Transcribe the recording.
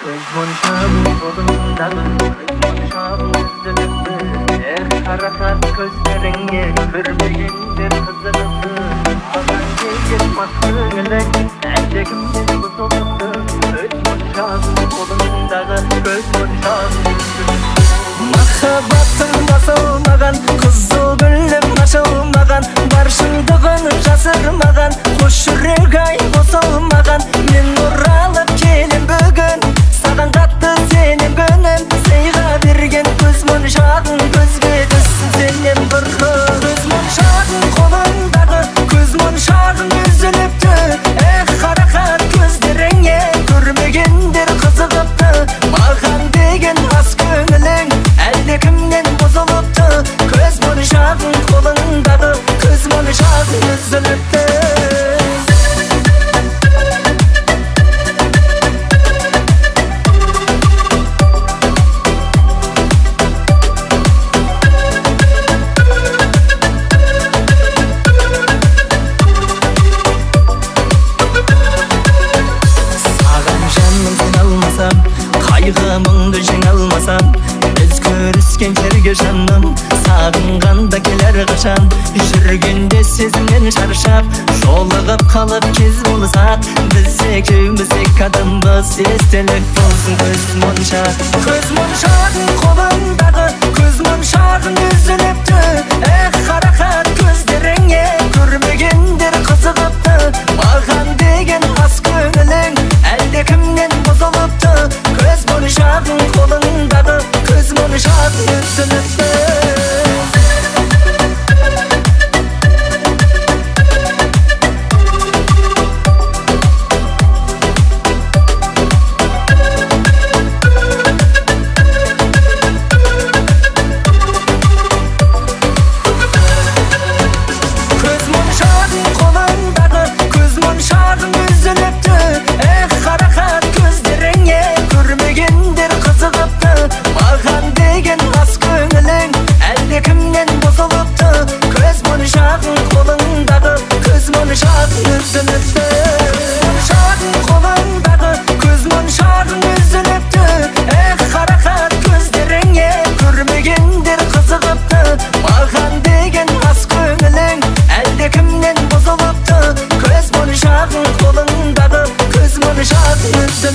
Monşağın kolundadır, monşağın üzülüptür. Karakat gözlerine görmeyendir kızılıptır. Bana gelip maskınlar, eldekimden buzuluptır. Monşağın kolundadır, göz monşağın üzülüptür. Mahabatın basılmagan, kızıl gülüm açılmagan, barışındığın жасырмаған, hoş yürek ay bozulmagan. Men oralıp kelim bugün, саған қатты сенем гөнім, сыйға берген көз моншағың көзге түссін сенен бұрқын. Көз моншағың қолындағы, көз моншағың үзіліпті. Қарақат көздеріңе көрмегендер қызығыпты. Маған деген ас көңілің әлдекімнен бұзылыпты. Көз моншағың қолындағы, көз моншағың үзіліпті. Қайғымыңды жеңе алмасам, біз көріскен жерге жаным, сағынғанда келер қашан. Жүргенде сезімнен шаршап, жолығып қалып кез болсақ, біз екеуміз екі адамбыз, естелік болсын көз моншақ. Көз моншағың қолындағы, көз моншағың үзіліпті. Қарақат көздеріңе көрмегендер қызығыпты. Маған деген ас көңілің әлдекімнен бұзылыпты. Көз моншағың қолындағы, көз моншағың үзіліпті. Sen